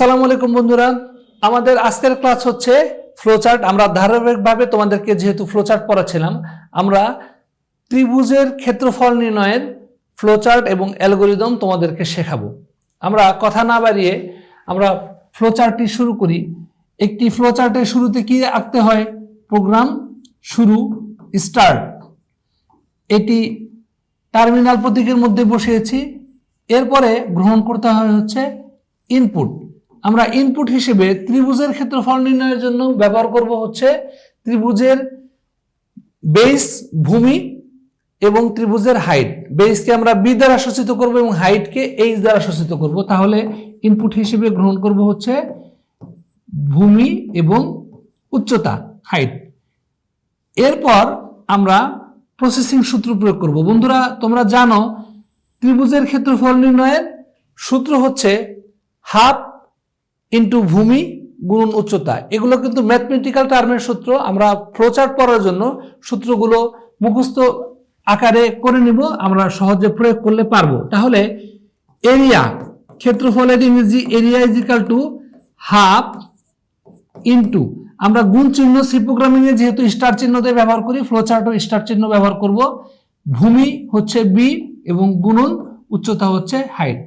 আসসালামু আলাইকুম বন্ধুরা, আমাদের আজকের ক্লাস হচ্ছে ফ্লোচার্ট। আমরা ধারাবাহিকভাবে তোমাদেরকে যেহেতু ফ্লোচার্ট পড়াচ্ছিলাম, আমরা ত্রিভুজের ক্ষেত্রফল নির্ণয়ের ফ্লোচার্ট এবং অ্যালগরিদম তোমাদেরকে শেখাবো। আমরা কথা না বাড়িয়ে আমরা ফ্লোচার্টটি শুরু করি। একটি ফ্লোচার্টের শুরুতে কি আঁকতে হয়? প্রোগ্রাম শুরু, স্টার্ট। এটি টার্মিনাল প্রতীকের মধ্যে বসিয়েছি। এরপরে গ্রহণ করতে হয় হচ্ছে ইনপুট। আমরা ইনপুট হিসেবে ত্রিভুজের ক্ষেত্রফল নির্ণয়ের জন্য ব্যবহার করব হচ্ছে ত্রিভুজের বেস, ভূমি এবং ত্রিভুজের হাইট। বেসকে আমরা বি দ্বারা সূচিত করব এবং হাইটকে এইচ দ্বারা সূচিত করব। তাহলে ইনপুট হিসেবে গ্রহণ করব হচ্ছে ভূমি এবং উচ্চতা, হাইট। এরপর আমরা প্রসেসিং সূত্র প্রয়োগ করব। বন্ধুরা, তোমরা জানো ত্রিভুজের ক্ষেত্রফল নির্ণয়ের সূত্র হচ্ছে হাফ ইন্টু ভূমি গুণন উচ্চতা। এগুলো কিন্তু ম্যাথমেটিক্যাল টার্মের সূত্র। আমরা ফ্লোচার্ট পড়ার জন্য সূত্রগুলো মুখস্থ আকারে করে নিব, আমরা সহজে প্রয়োগ করলে পারবো। তাহলে এরিয়া, ক্ষেত্রফলের ইংরেজি area is equal to half into, আমরা গুণ চিহ্ন সি প্রোগ্রামিং এ যেহেতু স্টার চিহ্ন দিয়ে ব্যবহার করি, ফ্লোচার্টও স্টার চিহ্ন ব্যবহার করব। ভূমি হচ্ছে বি এবং গুণন উচ্চতা হচ্ছে হাইট।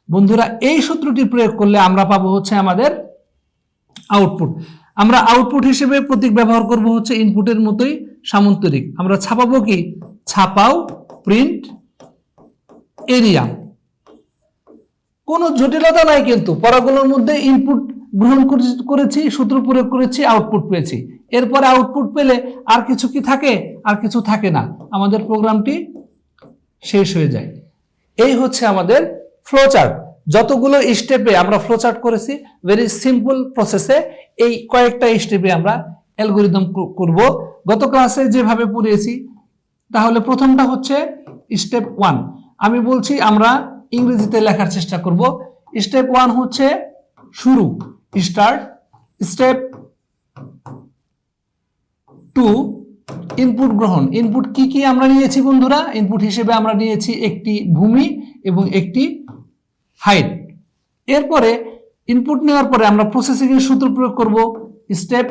বন্ধুরা, এই সূত্রটি প্রয়োগ করলে আমরা পাবো হচ্ছে আমাদের আউটপুট। আমরা আউটপুট হিসেবে প্রতীক ব্যবহার করব হচ্ছে ইনপুটের মতোই সামান্তরিক। আমরা ছাপাবো কি? ছাপাও প্রিন্ট এরিয়া। কোনো জটিলতা নাই, কিন্তু পড়াগুলোর মধ্যে ইনপুট গ্রহণ করেছি, সূত্র প্রয়োগ করেছি, আউটপুট পেয়েছি। এরপরে আউটপুট পেলে আর কিছু কি থাকে? আর কিছু থাকে না, আমাদের প্রোগ্রামটি শেষ হয়ে যায়। এই হচ্ছে আমাদের ফ্লোচার্ট। যতগুলো স্টেপে আমরা ফ্লোচার্ট করেছি, ভেরি সিম্পল প্রসেসে এই কয়েকটা স্টেপে আমরা অ্যালগরিদম করব। গত ক্লাসে যেভাবে পড়িয়েছি, তাহলে প্রথমটা হচ্ছে স্টেপ 1। আমি বলছি আমরা ইংরেজিতে লেখার চেষ্টা করব। স্টেপ 1 হচ্ছে শুরু, স্টার্ট। স্টেপ 2 ইনপুট গ্রহণ। ইনপুট কি কি আমরা নিয়েছি বন্ধুরা? ইনপুট হিসেবে আমরা নিয়েছি একটি ভূমি এবং একটি হাইট। এরপরে ইনপুট নেওয়ার পরে আমরা প্রসেসিং এর সূত্র প্রয়োগ করব। স্টেপ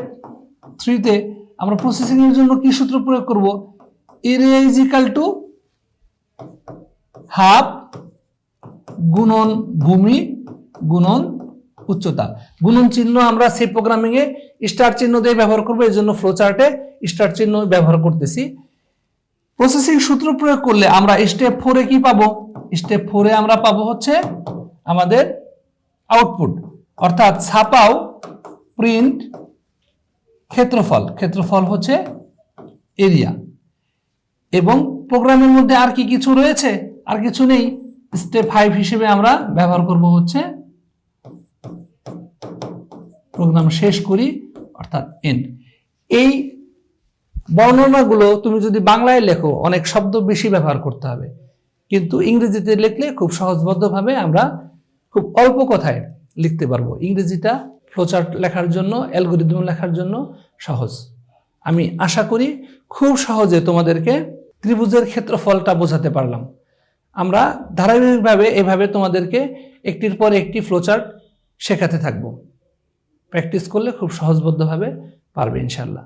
3 তে আমরা প্রসেসিং এর জন্য কি সূত্র প্রয়োগ করব? Area is equal to half গুণন ভূমি গুণন উচ্চতা। গুণন চিহ্ন আমরা সি প্রোগ্রামিং এ স্টার চিহ্ন দিয়ে ব্যবহার করব, এই জন্য ফ্লোচার্টে স্টার চিহ্ন ব্যবহার করতেছি। প্রসেসিং সূত্র প্রয়োগ করলে আমরা স্টেপ 4 এ কি পাবো? স্টেপ 4 এ আমরা পাবো হচ্ছে আমাদের আউটপুট, অর্থাৎ ছাপাও প্রিন্ট ক্ষেত্রফল। ক্ষেত্রফল হচ্ছে এরিয়া। এবং প্রোগ্রামের মধ্যে আর কি কিছু রয়েছে? আর কিছু নেই। স্টেপ 5 হিসেবে আমরা ব্যবহার করব হচ্ছে প্রোগ্রাম শেষ করি, অর্থাৎ এন্ড। এই বর্ণনাগুলো তুমি যদি বাংলায় লেখো অনেক শব্দ বেশি ব্যবহার করতে হবে, কিন্তু ইংরেজিতে লিখলে খুব সহজবদ্ধভাবে আমরা খুব অল্প কথায় লিখতে পারবো। ইংরেজিটা ফ্লোচার্ট লেখার জন্য, অ্যালগরিদম লেখার জন্য সহজ। আমি আশা করি খুব সহজে তোমাদেরকে ত্রিভুজের ক্ষেত্রফলটা বোঝাতে পারলাম। আমরা ধারাবাহিকভাবে এভাবে তোমাদেরকে একটির পর একটি ফ্লোচার্ট শেখাতে থাকবো। প্র্যাকটিস করলে খুব সহজবদ্ধভাবে পারবে ইনশাল্লাহ।